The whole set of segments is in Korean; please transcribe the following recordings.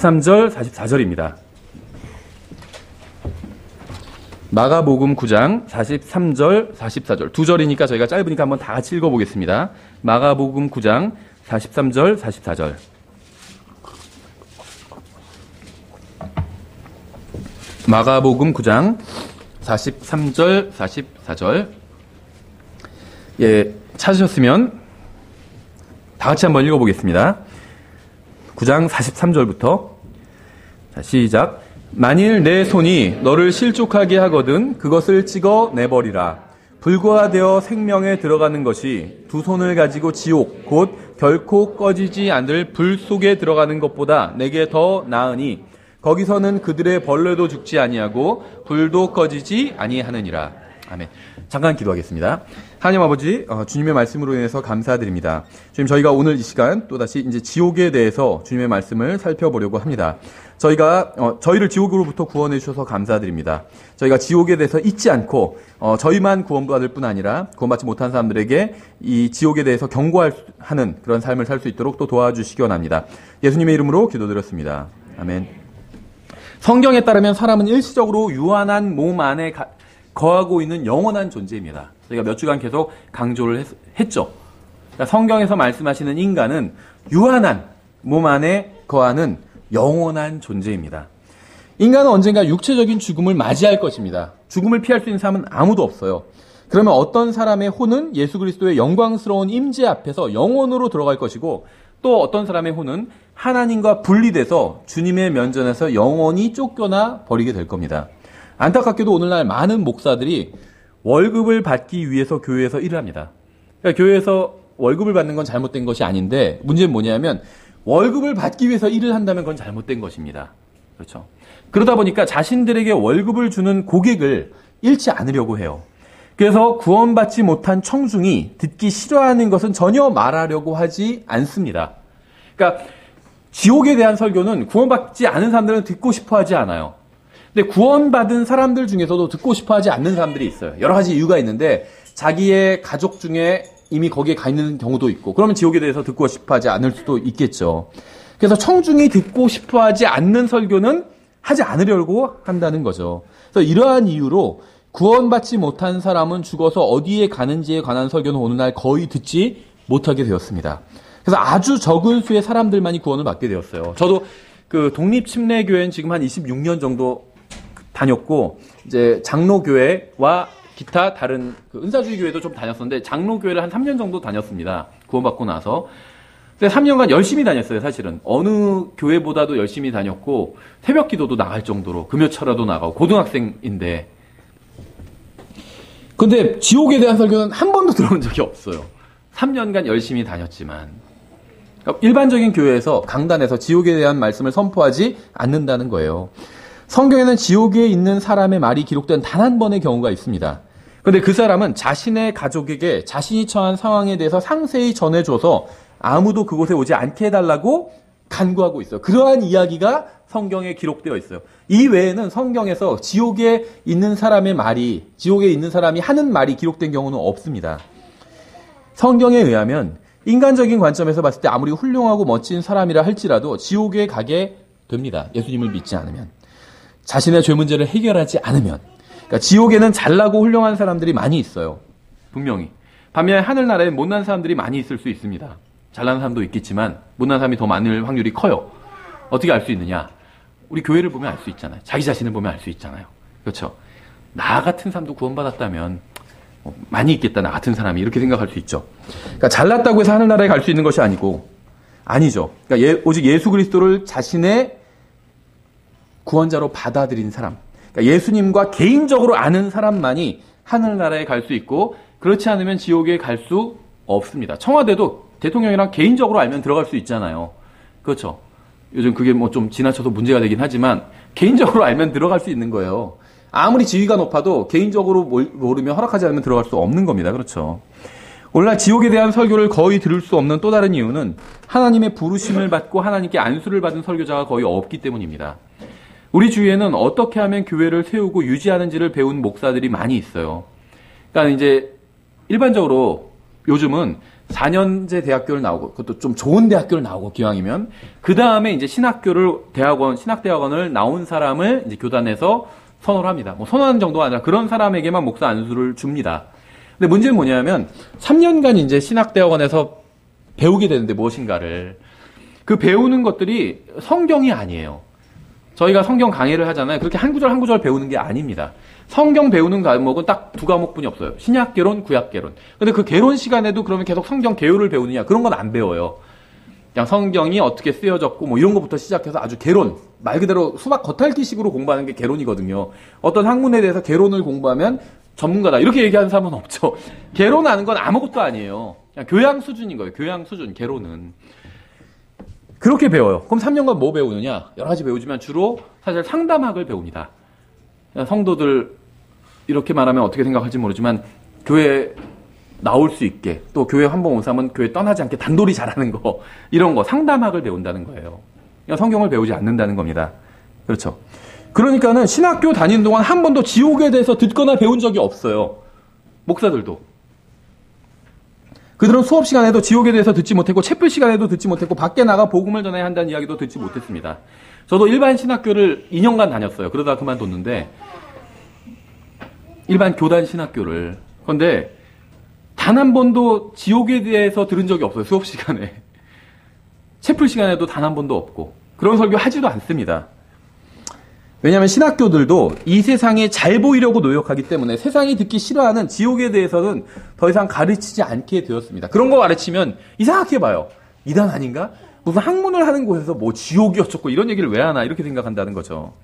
43절, 44절입니다. 마가복음 9장 43절, 44절. 두 절이니까 저희가 짧으니까 한번 다 같이 읽어보겠습니다. 마가복음 9장 43절, 44절. 마가복음 9장 43절, 44절. 예, 찾으셨으면 다 같이 한번 읽어보겠습니다. 9장 43절부터. 자, 시작. 만일 내 손이 너를 실족하게 하거든 그것을 찍어 내버리라. 불과되어 생명에 들어가는 것이 두 손을 가지고 지옥 곧 결코 꺼지지 않을 불 속에 들어가는 것보다 내게 더 나으니 거기서는 그들의 벌레도 죽지 아니하고 불도 꺼지지 아니하느니라. 아멘. 잠깐 기도하겠습니다. 하나님 아버지, 주님의 말씀으로 인해서 감사드립니다. 주님, 저희가 오늘 이 시간 또다시 이제 지옥에 대해서 주님의 말씀을 살펴보려고 합니다. 저희를 지옥으로부터 구원해 주셔서 감사드립니다. 저희가 지옥에 대해서 잊지 않고 저희만 구원받을 뿐 아니라 구원받지 못한 사람들에게 이 지옥에 대해서 경고하는 그런 삶을 살 수 있도록 또 도와주시기 원합니다. 예수님의 이름으로 기도드렸습니다. 아멘. 성경에 따르면 사람은 일시적으로 유한한 몸 안에 거하고 있는 영원한 존재입니다. 저희가 몇 주간 계속 강조를 했죠. 그러니까 성경에서 말씀하시는 인간은 유한한 몸 안에 거하는 영원한 존재입니다. 인간은 언젠가 육체적인 죽음을 맞이할 것입니다. 죽음을 피할 수 있는 사람은 아무도 없어요. 그러면 어떤 사람의 혼은 예수 그리스도의 영광스러운 임재 앞에서 영원으로 들어갈 것이고 또 어떤 사람의 혼은 하나님과 분리돼서 주님의 면전에서 영원히 쫓겨나 버리게 될 겁니다. 안타깝게도 오늘날 많은 목사들이 월급을 받기 위해서 교회에서 일을 합니다. 그러니까 교회에서 월급을 받는 건 잘못된 것이 아닌데 문제는 뭐냐면 월급을 받기 위해서 일을 한다면 그건 잘못된 것입니다. 그렇죠? 그러다 보니까 자신들에게 월급을 주는 고객을 잃지 않으려고 해요. 그래서 구원받지 못한 청중이 듣기 싫어하는 것은 전혀 말하려고 하지 않습니다. 그러니까 지옥에 대한 설교는 구원받지 않은 사람들은 듣고 싶어 하지 않아요. 근데 구원받은 사람들 중에서도 듣고 싶어 하지 않는 사람들이 있어요. 여러 가지 이유가 있는데 자기의 가족 중에 이미 거기에 가 있는 경우도 있고 그러면 지옥에 대해서 듣고 싶어 하지 않을 수도 있겠죠. 그래서 청중이 듣고 싶어 하지 않는 설교는 하지 않으려고 한다는 거죠. 그래서 이러한 이유로 구원받지 못한 사람은 죽어서 어디에 가는지에 관한 설교는 오늘날 거의 듣지 못하게 되었습니다. 그래서 아주 적은 수의 사람들만이 구원을 받게 되었어요. 저도 그 독립침례교회는 지금 한 26년 정도 다녔고 이제 장로교회와 기타 다른 그 은사주의 교회도 좀 다녔었는데 장로교회를 한 3년 정도 다녔습니다. 구원받고 나서. 근데 3년간 열심히 다녔어요, 사실은. 어느 교회보다도 열심히 다녔고 새벽 기도도 나갈 정도로 금요철화도 나가고 고등학생인데. 근데 지옥에 대한 설교는 한 번도 들어본 적이 없어요. 3년간 열심히 다녔지만. 그러니까 일반적인 교회에서 강단에서 지옥에 대한 말씀을 선포하지 않는다는 거예요. 성경에는 지옥에 있는 사람의 말이 기록된 단 한 번의 경우가 있습니다. 그런데 그 사람은 자신의 가족에게 자신이 처한 상황에 대해서 상세히 전해줘서 아무도 그곳에 오지 않게 해달라고 간구하고 있어요. 그러한 이야기가 성경에 기록되어 있어요. 이 외에는 성경에서 지옥에 있는 사람의 말이, 지옥에 있는 사람이 하는 말이 기록된 경우는 없습니다. 성경에 의하면 인간적인 관점에서 봤을 때 아무리 훌륭하고 멋진 사람이라 할지라도 지옥에 가게 됩니다. 예수님을 믿지 않으면. 자신의 죄 문제를 해결하지 않으면. 그러니까 지옥에는 잘나고 훌륭한 사람들이 많이 있어요. 분명히. 반면에 하늘나라에 못난 사람들이 많이 있을 수 있습니다. 잘난 사람도 있겠지만 못난 사람이 더 많을 확률이 커요. 어떻게 알 수 있느냐? 우리 교회를 보면 알 수 있잖아요. 자기 자신을 보면 알 수 있잖아요. 그렇죠? 나 같은 사람도 구원받았다면 많이 있겠다, 나 같은 사람이. 이렇게 생각할 수 있죠. 그러니까 잘났다고 해서 하늘나라에 갈 수 있는 것이 아니죠. 그러니까 오직 예수 그리스도를 자신의 구원자로 받아들인 사람, 그러니까 예수님과 개인적으로 아는 사람만이 하늘나라에 갈 수 있고 그렇지 않으면 지옥에 갈 수 없습니다. 청와대도 대통령이랑 개인적으로 알면 들어갈 수 있잖아요. 그렇죠? 요즘 그게 뭐 좀 지나쳐서 문제가 되긴 하지만 개인적으로 알면 들어갈 수 있는 거예요. 아무리 지위가 높아도 개인적으로 모르면 허락하지 않으면 들어갈 수 없는 겁니다. 그렇죠? 오늘날 지옥에 대한 설교를 거의 들을 수 없는 또 다른 이유는 하나님의 부르심을 받고 하나님께 안수를 받은 설교자가 거의 없기 때문입니다. 우리 주위에는 어떻게 하면 교회를 세우고 유지하는지를 배운 목사들이 많이 있어요. 그러니까 이제 일반적으로 요즘은 4년제 대학교를 나오고, 그것도 좀 좋은 대학교를 나오고, 기왕이면, 그 다음에 이제 신학대학원을 나온 사람을 이제 교단에서 선호를 합니다. 뭐 선호하는 정도가 아니라 그런 사람에게만 목사 안수를 줍니다. 근데 문제는 뭐냐면, 3년간 이제 신학대학원에서 배우게 되는데 무엇인가를, 그 배우는 것들이 성경이 아니에요. 저희가 성경 강의를 하잖아요. 그렇게 한 구절 한 구절 배우는 게 아닙니다. 성경 배우는 과목은 딱 두 과목뿐이 없어요. 신약개론, 구약개론. 근데 그 개론 시간에도 그러면 계속 성경 개요를 배우느냐? 그런 건 안 배워요. 그냥 성경이 어떻게 쓰여졌고 뭐 이런 것부터 시작해서 아주 개론, 말 그대로 수박 겉핥기식으로 공부하는 게 개론이거든요. 어떤 학문에 대해서 개론을 공부하면 전문가다 이렇게 얘기하는 사람은 없죠. 개론 아는 건 아무것도 아니에요. 그냥 교양 수준인 거예요. 교양 수준, 개론은. 그렇게 배워요. 그럼 3년간 뭐 배우느냐? 여러 가지 배우지만 주로 사실 상담학을 배웁니다. 성도들 이렇게 말하면 어떻게 생각할지 모르지만 교회 나올 수 있게 또 교회 한 번 온 사람은 교회 떠나지 않게 단돌이 잘하는 거 이런 거 상담학을 배운다는 거예요. 그냥 성경을 배우지 않는다는 겁니다. 그렇죠. 그러니까는 신학교 다니는 동안 한 번도 지옥에 대해서 듣거나 배운 적이 없어요. 목사들도. 그들은 수업 시간에도 지옥에 대해서 듣지 못했고 채플 시간에도 듣지 못했고 밖에 나가 복음을 전해야 한다는 이야기도 듣지 못했습니다. 저도 일반 신학교를 2년간 다녔어요. 그러다 그만뒀는데 일반 교단 신학교를. 그런데 단 한 번도 지옥에 대해서 들은 적이 없어요. 수업 시간에. 채플 시간에도 단 한 번도 없고 그런 설교 하지도 않습니다. 왜냐하면 신학교들도 이 세상에 잘 보이려고 노력하기 때문에 세상이 듣기 싫어하는 지옥에 대해서는 더 이상 가르치지 않게 되었습니다. 그런 거 가르치면 이상하게 봐요. 이단 아닌가? 무슨 학문을 하는 곳에서 뭐 지옥이 어쩌고 이런 얘기를 왜 하나 이렇게 생각한다는 거죠.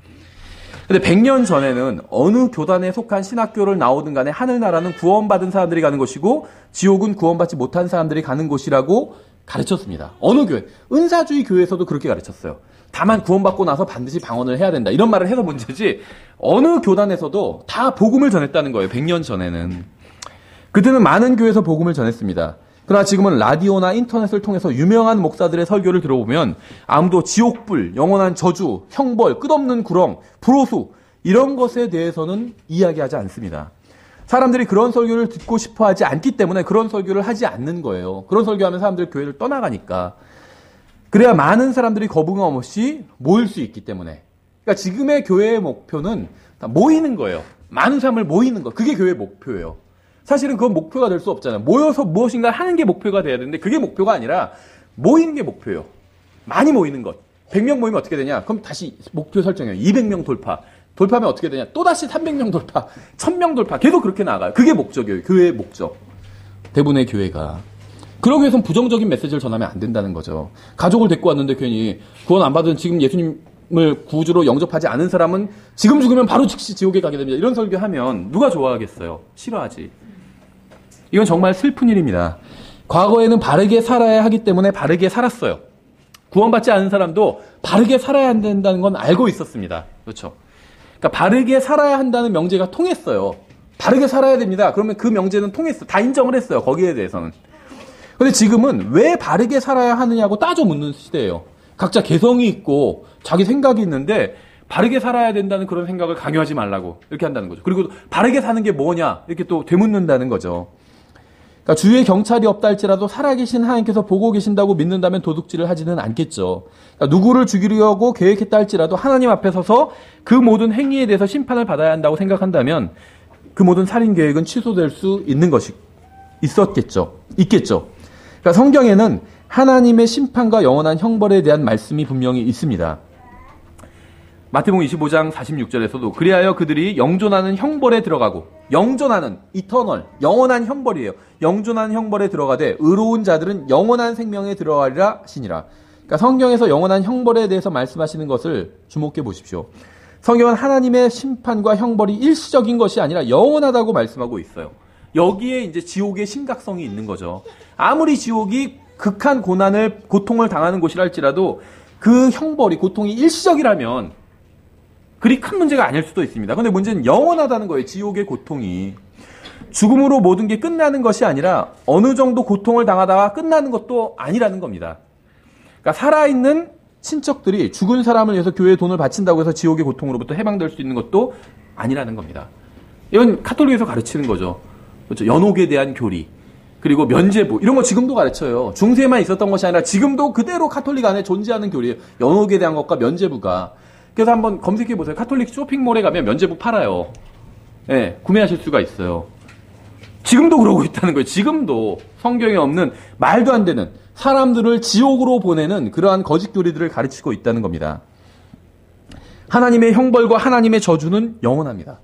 근데 100년 전에는 어느 교단에 속한 신학교를 나오든 간에 하늘나라는 구원받은 사람들이 가는 곳이고 지옥은 구원받지 못한 사람들이 가는 곳이라고 가르쳤습니다. 어느 교회, 은사주의 교회에서도 그렇게 가르쳤어요. 다만 구원받고 나서 반드시 방언을 해야 된다. 이런 말을 해서 문제지 어느 교단에서도 다 복음을 전했다는 거예요. 100년 전에는. 그때는 많은 교회에서 복음을 전했습니다. 그러나 지금은 라디오나 인터넷을 통해서 유명한 목사들의 설교를 들어보면 아무도 지옥불, 영원한 저주, 형벌, 끝없는 구렁, 불호수 이런 것에 대해서는 이야기하지 않습니다. 사람들이 그런 설교를 듣고 싶어 하지 않기 때문에 그런 설교를 하지 않는 거예요. 그런 설교하면 사람들이 교회를 떠나가니까. 그래야 많은 사람들이 거부감 없이 모일 수 있기 때문에. 그러니까 지금의 교회의 목표는 모이는 거예요. 많은 사람을 모이는 거. 그게 교회의 목표예요. 사실은 그건 목표가 될 수 없잖아요. 모여서 무엇인가 하는 게 목표가 돼야 되는데 그게 목표가 아니라 모이는 게 목표예요. 많이 모이는 것. 100명 모이면 어떻게 되냐? 그럼 다시 목표 설정해요. 200명 돌파. 돌파하면 어떻게 되냐? 또다시 300명 돌파. 1000명 돌파. 계속 그렇게 나아가요. 그게 목적이에요. 교회의 목적. 대부분의 교회가. 그러기 위해서는 부정적인 메시지를 전하면 안 된다는 거죠. 가족을 데리고 왔는데 괜히 구원 안 받은 지금 예수님을 구주로 영접하지 않은 사람은 지금 죽으면 바로 즉시 지옥에 가게 됩니다. 이런 설교하면 누가 좋아하겠어요? 싫어하지. 이건 정말 슬픈 일입니다. 과거에는 바르게 살아야 하기 때문에 바르게 살았어요. 구원받지 않은 사람도 바르게 살아야 한다는 건 알고 있었습니다. 그렇죠? 그러니까 바르게 살아야 한다는 명제가 통했어요. 바르게 살아야 됩니다. 그러면 그 명제는 통했어요. 다 인정을 했어요. 거기에 대해서는. 근데 지금은 왜 바르게 살아야 하느냐고 따져 묻는 시대예요. 각자 개성이 있고 자기 생각이 있는데 바르게 살아야 된다는 그런 생각을 강요하지 말라고 이렇게 한다는 거죠. 그리고 바르게 사는 게 뭐냐 이렇게 또 되묻는다는 거죠. 그러니까 주위에 경찰이 없다 할지라도 살아계신 하나님께서 보고 계신다고 믿는다면 도둑질을 하지는 않겠죠. 그러니까 누구를 죽이려고 계획했다 할지라도 하나님 앞에 서서 그 모든 행위에 대해서 심판을 받아야 한다고 생각한다면 그 모든 살인 계획은 취소될 수 있는 것이 있겠죠. 그러니까 성경에는 하나님의 심판과 영원한 형벌에 대한 말씀이 분명히 있습니다. 마태복음 25장 46절에서도 그리하여 그들이 영존하는 형벌에 들어가고 영존하는 이터널 영원한 형벌이에요. 영존하는 형벌에 들어가되 의로운 자들은 영원한 생명에 들어가리라 하시니라. 그러니까 성경에서 영원한 형벌에 대해서 말씀하시는 것을 주목해 보십시오. 성경은 하나님의 심판과 형벌이 일시적인 것이 아니라 영원하다고 말씀하고 있어요. 여기에 이제 지옥의 심각성이 있는 거죠. 아무리 지옥이 극한 고통을 당하는 곳이라 할지라도 그 형벌이 고통이 일시적이라면 그리 큰 문제가 아닐 수도 있습니다. 그런데 문제는 영원하다는 거예요. 지옥의 고통이. 죽음으로 모든 게 끝나는 것이 아니라 어느 정도 고통을 당하다가 끝나는 것도 아니라는 겁니다. 그러니까 살아있는 친척들이 죽은 사람을 위해서 교회에 돈을 바친다고 해서 지옥의 고통으로부터 해방될 수 있는 것도 아니라는 겁니다. 이건 카톨릭에서 가르치는 거죠. 그렇죠. 연옥에 대한 교리. 그리고 면죄부 이런 거 지금도 가르쳐요. 중세만 있었던 것이 아니라 지금도 그대로 카톨릭 안에 존재하는 교리예요. 연옥에 대한 것과 면죄부가. 그래서 한번 검색해 보세요. 카톨릭 쇼핑몰에 가면 면죄부 팔아요. 네, 구매하실 수가 있어요. 지금도 그러고 있다는 거예요. 지금도 성경에 없는 말도 안 되는 사람들을 지옥으로 보내는 그러한 거짓 교리들을 가르치고 있다는 겁니다. 하나님의 형벌과 하나님의 저주는 영원합니다.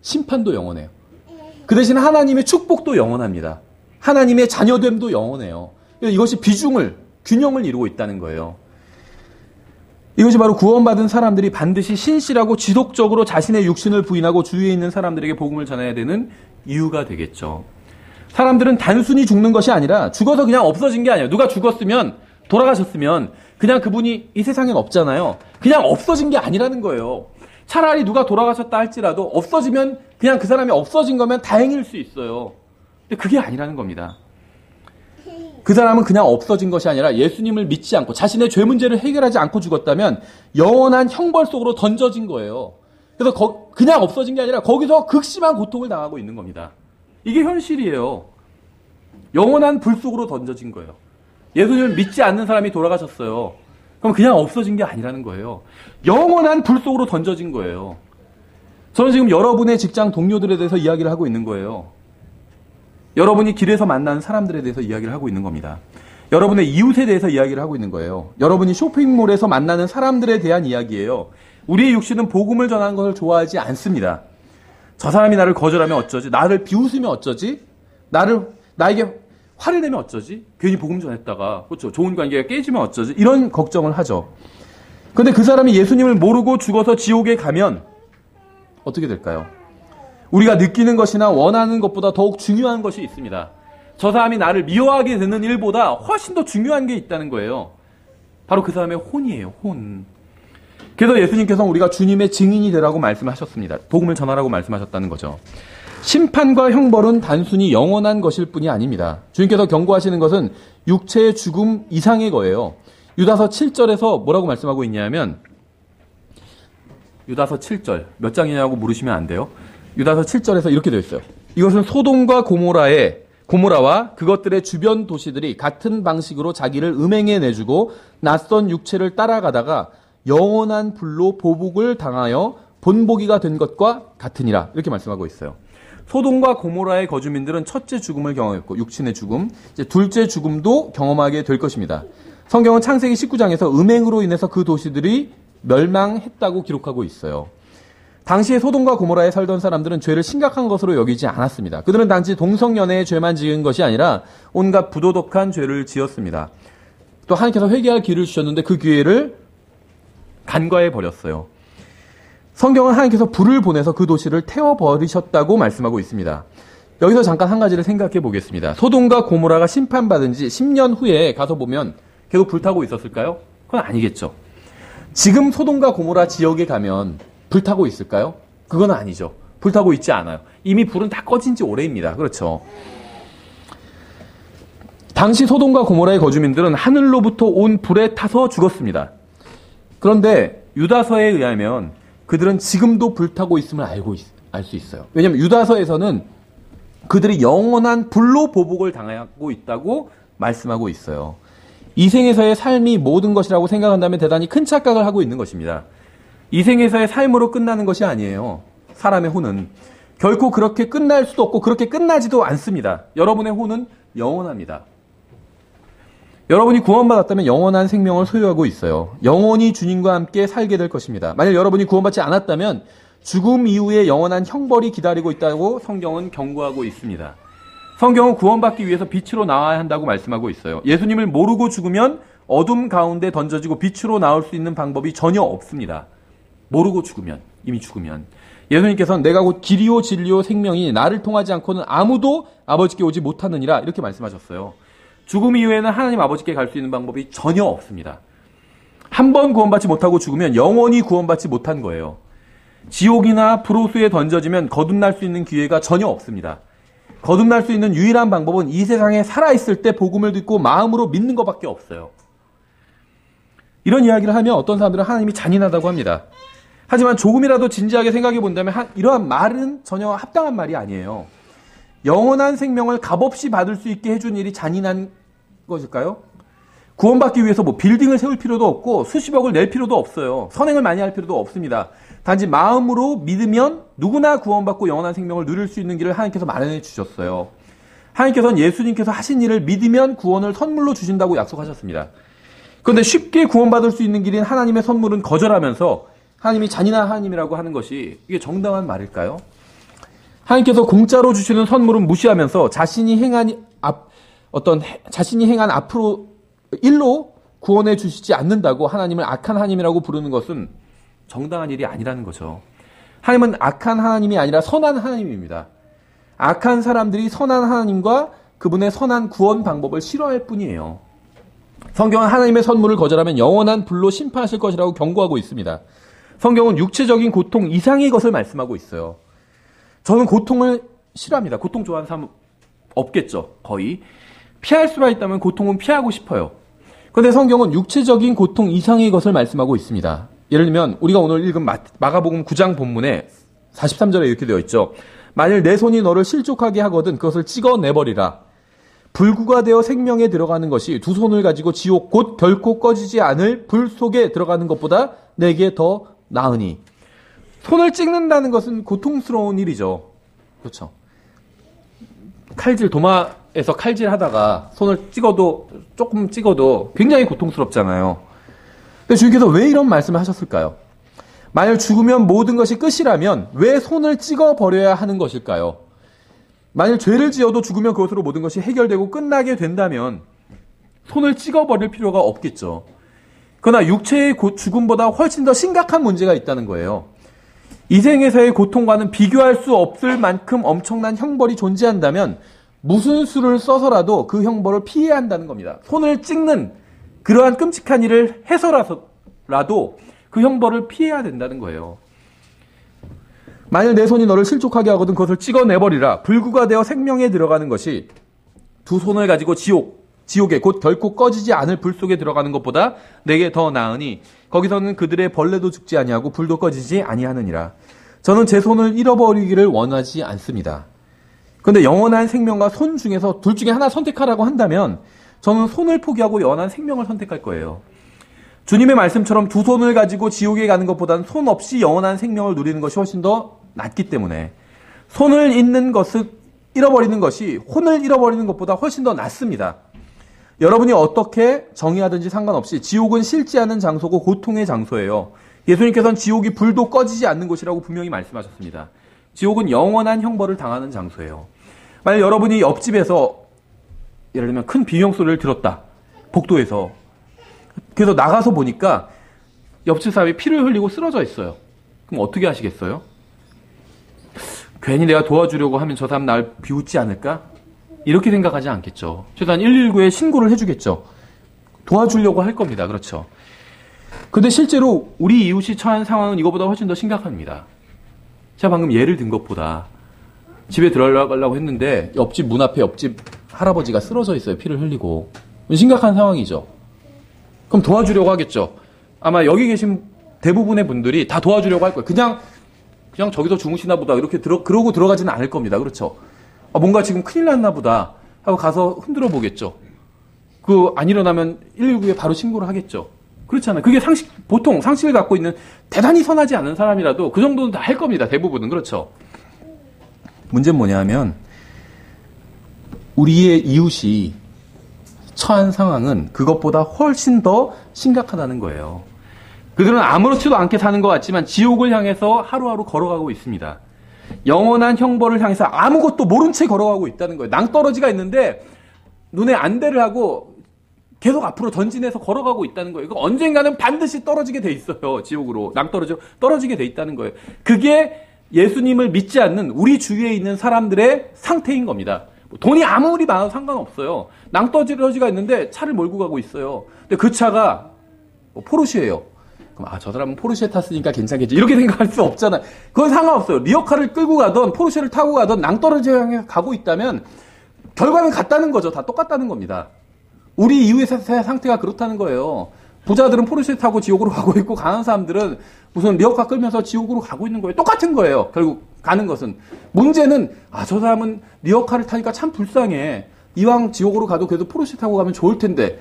심판도 영원해요. 그 대신 하나님의 축복도 영원합니다. 하나님의 자녀됨도 영원해요. 이것이 균형을 이루고 있다는 거예요. 이것이 바로 구원받은 사람들이 반드시 신실하고 지속적으로 자신의 육신을 부인하고 주위에 있는 사람들에게 복음을 전해야 되는 이유가 되겠죠. 사람들은 단순히 죽는 것이 아니라 죽어서 그냥 없어진 게 아니에요. 누가 죽었으면, 돌아가셨으면 그냥 그분이 이 세상엔 없잖아요. 그냥 없어진 게 아니라는 거예요. 차라리 누가 돌아가셨다 할지라도 없어지면 그냥 그 사람이 없어진 거면 다행일 수 있어요. 근데 그게 아니라는 겁니다. 그 사람은 그냥 없어진 것이 아니라 예수님을 믿지 않고 자신의 죄 문제를 해결하지 않고 죽었다면 영원한 형벌 속으로 던져진 거예요. 그래서 그냥 없어진 게 아니라 거기서 극심한 고통을 당하고 있는 겁니다. 이게 현실이에요. 영원한 불 속으로 던져진 거예요. 예수님을 믿지 않는 사람이 돌아가셨어요. 그럼 그냥 없어진 게 아니라는 거예요. 영원한 불 속으로 던져진 거예요. 저는 지금 여러분의 직장 동료들에 대해서 이야기를 하고 있는 거예요. 여러분이 길에서 만나는 사람들에 대해서 이야기를 하고 있는 겁니다. 여러분의 이웃에 대해서 이야기를 하고 있는 거예요. 여러분이 쇼핑몰에서 만나는 사람들에 대한 이야기예요. 우리의 육신은 복음을 전하는 것을 좋아하지 않습니다. 저 사람이 나를 거절하면 어쩌지? 나를 비웃으면 어쩌지? 나에게 화를 내면 어쩌지? 괜히 복음 전했다가, 그렇죠? 좋은 관계가 깨지면 어쩌지? 이런 걱정을 하죠. 그런데 그 사람이 예수님을 모르고 죽어서 지옥에 가면 어떻게 될까요? 우리가 느끼는 것이나 원하는 것보다 더욱 중요한 것이 있습니다. 저 사람이 나를 미워하게 되는 일보다 훨씬 더 중요한 게 있다는 거예요. 바로 그 사람의 혼이에요. 혼. 그래서 예수님께서 우리가 주님의 증인이 되라고 말씀하셨습니다. 복음을 전하라고 말씀하셨다는 거죠. 심판과 형벌은 단순히 영원한 것일 뿐이 아닙니다. 주님께서 경고하시는 것은 육체의 죽음 이상의 거예요. 유다서 7절에서 뭐라고 말씀하고 있냐면, 유다서 7절 몇 장이냐고 물으시면 안 돼요. 유다서 7절에서 이렇게 되어 있어요. 이것은 소돔과 고모라와 그것들의 주변 도시들이 같은 방식으로 자기를 음행해 내주고 낯선 육체를 따라가다가 영원한 불로 보복을 당하여 본보기가 된 것과 같으니라. 이렇게 말씀하고 있어요. 소돔과 고모라의 거주민들은 첫째 죽음을 경험했고 육신의 죽음, 이제 둘째 죽음도 경험하게 될 것입니다. 성경은 창세기 19장에서 음행으로 인해서 그 도시들이 멸망했다고 기록하고 있어요. 당시에 소돔과 고모라에 살던 사람들은 죄를 심각한 것으로 여기지 않았습니다. 그들은 단지 동성연애의 죄만 지은 것이 아니라 온갖 부도덕한 죄를 지었습니다. 또 하나님께서 회개할 기회를 주셨는데 그 기회를 간과해 버렸어요. 성경은 하나님께서 불을 보내서 그 도시를 태워버리셨다고 말씀하고 있습니다. 여기서 잠깐 한 가지를 생각해 보겠습니다. 소돔과 고모라가 심판받은 지 10년 후에 가서 보면 계속 불타고 있었을까요? 그건 아니겠죠. 지금 소돔과 고모라 지역에 가면 불타고 있을까요? 그건 아니죠. 불타고 있지 않아요. 이미 불은 다 꺼진 지 오래입니다. 그렇죠. 당시 소돔과 고모라의 거주민들은 하늘로부터 온 불에 타서 죽었습니다. 그런데 유다서에 의하면 그들은 지금도 불타고 있음을 알 수 있어요. 왜냐하면 유다서에서는 그들이 영원한 불로 보복을 당하고 있다고 말씀하고 있어요. 이 생에서의 삶이 모든 것이라고 생각한다면 대단히 큰 착각을 하고 있는 것입니다. 이 생에서의 삶으로 끝나는 것이 아니에요. 사람의 혼은. 결코 그렇게 끝날 수도 없고 그렇게 끝나지도 않습니다. 여러분의 혼은 영원합니다. 여러분이 구원받았다면 영원한 생명을 소유하고 있어요. 영원히 주님과 함께 살게 될 것입니다. 만약 여러분이 구원받지 않았다면 죽음 이후에 영원한 형벌이 기다리고 있다고 성경은 경고하고 있습니다. 성경은 구원받기 위해서 빛으로 나와야 한다고 말씀하고 있어요. 예수님을 모르고 죽으면 어둠 가운데 던져지고 빛으로 나올 수 있는 방법이 전혀 없습니다. 모르고 죽으면, 이미 죽으면. 예수님께서는 내가 곧 길이요 진리요 생명이니 나를 통하지 않고는 아무도 아버지께 오지 못하느니라 이렇게 말씀하셨어요. 죽음 이후에는 하나님 아버지께 갈 수 있는 방법이 전혀 없습니다. 한 번 구원받지 못하고 죽으면 영원히 구원받지 못한 거예요. 지옥이나 불호수에 던져지면 거듭날 수 있는 기회가 전혀 없습니다. 거듭날 수 있는 유일한 방법은 이 세상에 살아있을 때 복음을 듣고 마음으로 믿는 것밖에 없어요. 이런 이야기를 하면 어떤 사람들은 하나님이 잔인하다고 합니다. 하지만 조금이라도 진지하게 생각해 본다면 이러한 말은 전혀 합당한 말이 아니에요. 영원한 생명을 값없이 받을 수 있게 해준 일이 잔인한 것일까요? 구원받기 위해서 뭐 빌딩을 세울 필요도 없고 수십억을 낼 필요도 없어요. 선행을 많이 할 필요도 없습니다. 단지 마음으로 믿으면 누구나 구원받고 영원한 생명을 누릴 수 있는 길을 하나님께서 마련해 주셨어요. 하나님께서는 예수님께서 하신 일을 믿으면 구원을 선물로 주신다고 약속하셨습니다. 그런데 쉽게 구원받을 수 있는 길인 하나님의 선물은 거절하면서 하나님이 잔인한 하나님이라고 하는 것이 이게 정당한 말일까요? 하나님께서 공짜로 주시는 선물은 무시하면서 자신이 행한 앞으로 일로 구원해 주시지 않는다고 하나님을 악한 하나님이라고 부르는 것은 정당한 일이 아니라는 거죠. 하나님은 악한 하나님이 아니라 선한 하나님입니다. 악한 사람들이 선한 하나님과 그분의 선한 구원 방법을 싫어할 뿐이에요. 성경은 하나님의 선물을 거절하면 영원한 불로 심판하실 것이라고 경고하고 있습니다. 성경은 육체적인 고통 이상의 것을 말씀하고 있어요. 저는 고통을 싫어합니다. 고통 좋아하는 사람 없겠죠. 거의. 피할 수만 있다면 고통은 피하고 싶어요. 그런데 성경은 육체적인 고통 이상의 것을 말씀하고 있습니다. 예를 들면 우리가 오늘 읽은 마가복음 9장 본문에 43절에 이렇게 되어 있죠. 만일 내 손이 너를 실족하게 하거든 그것을 찍어내버리라. 불구가 되어 생명에 들어가는 것이 두 손을 가지고 지옥 곧 결코 꺼지지 않을 불 속에 들어가는 것보다 내게 더 나으니. 손을 찍는다는 것은 고통스러운 일이죠. 그렇죠. 도마에서 칼질하다가 손을 조금 찍어도 굉장히 고통스럽잖아요. 근데 주님께서 왜 이런 말씀을 하셨을까요? 만일 죽으면 모든 것이 끝이라면 왜 손을 찍어버려야 하는 것일까요? 만일 죄를 지어도 죽으면 그것으로 모든 것이 해결되고 끝나게 된다면 손을 찍어버릴 필요가 없겠죠. 그러나 육체의 죽음보다 훨씬 더 심각한 문제가 있다는 거예요. 이 생에서의 고통과는 비교할 수 없을 만큼 엄청난 형벌이 존재한다면 무슨 수를 써서라도 그 형벌을 피해야 한다는 겁니다. 손을 찍는 그러한 끔찍한 일을 해서라도 그 형벌을 피해야 된다는 거예요. 만일 내 손이 너를 실족하게 하거든 그것을 찍어내버리라. 불구가 되어 생명에 들어가는 것이 두 손을 가지고 지옥에 곧 결코 꺼지지 않을 불 속에 들어가는 것보다 내게 더 나으니 거기서는 그들의 벌레도 죽지 아니하고 불도 꺼지지 아니하느니라. 저는 제 손을 잃어버리기를 원하지 않습니다. 그런데 영원한 생명과 손 중에서 둘 중에 하나 선택하라고 한다면 저는 손을 포기하고 영원한 생명을 선택할 거예요. 주님의 말씀처럼 두 손을 가지고 지옥에 가는 것보다는 손 없이 영원한 생명을 누리는 것이 훨씬 더 낫기 때문에 손을 잃어버리는 것이 혼을 잃어버리는 것보다 훨씬 더 낫습니다. 여러분이 어떻게 정의하든지 상관없이 지옥은 싫지 않은 장소고 고통의 장소예요. 예수님께서는 지옥이 불도 꺼지지 않는 곳이라고 분명히 말씀하셨습니다. 지옥은 영원한 형벌을 당하는 장소예요. 만약 여러분이 옆집에서 예를 들면 큰 비명 소리를 들었다. 복도에서. 그래서 나가서 보니까 옆집 사람이 피를 흘리고 쓰러져 있어요. 그럼 어떻게 하시겠어요? 괜히 내가 도와주려고 하면 저 사람 날 비웃지 않을까? 이렇게 생각하지 않겠죠. 최소한 119에 신고를 해주겠죠. 도와주려고 할 겁니다. 그렇죠. 근데 실제로 우리 이웃이 처한 상황은 이거보다 훨씬 더 심각합니다. 제가 방금 예를 든 것보다 집에 들어가려고 했는데 옆집 문 앞에 옆집 할아버지가 쓰러져 있어요. 피를 흘리고. 심각한 상황이죠. 그럼 도와주려고 하겠죠. 아마 여기 계신 대부분의 분들이 다 도와주려고 할 거예요. 그냥 저기서 주무시나 보다 이렇게 그러고 들어가지는 않을 겁니다. 그렇죠. 뭔가 지금 큰일 났나 보다 하고 가서 흔들어 보겠죠. 안 일어나면 119에 바로 신고를 하겠죠. 그렇잖아요. 그게 보통 상식을 갖고 있는 대단히 선하지 않은 사람이라도 그 정도는 다 할 겁니다. 대부분은. 그렇죠. 문제는 뭐냐면 우리의 이웃이 처한 상황은 그것보다 훨씬 더 심각하다는 거예요. 그들은 아무렇지도 않게 사는 것 같지만 지옥을 향해서 하루하루 걸어가고 있습니다. 영원한 형벌을 향해서 아무것도 모른 채 걸어가고 있다는 거예요. 낭떠러지가 있는데 눈에 안대를 하고 계속 앞으로 전진해서 걸어가고 있다는 거예요. 언젠가는 반드시 떨어지게 돼 있어요. 지옥으로. 떨어지게 돼 있다는 거예요. 그게 예수님을 믿지 않는 우리 주위에 있는 사람들의 상태인 겁니다. 돈이 아무리 많아도 상관없어요. 낭떠러지가 있는데 차를 몰고 가고 있어요. 근데 그 차가 포르쉐예요. 그럼 저 사람은 포르쉐 탔으니까 괜찮겠지. 이렇게 생각할 수 없잖아요. 그건 상관없어요. 리어카를 끌고 가던 포르쉐를 타고 가던 낭떠러지를 향해 가고 있다면 결과는 같다는 거죠. 다 똑같다는 겁니다. 우리 이웃의 상태가 그렇다는 거예요. 부자들은 포르쉐 타고 지옥으로 가고 있고 가난한 사람들은 무슨 리어카 끌면서 지옥으로 가고 있는 거예요. 똑같은 거예요. 결국 가는 것은. 문제는 저 사람은 리어카를 타니까 참 불쌍해. 이왕 지옥으로 가도 그래도 포르쉐 타고 가면 좋을 텐데.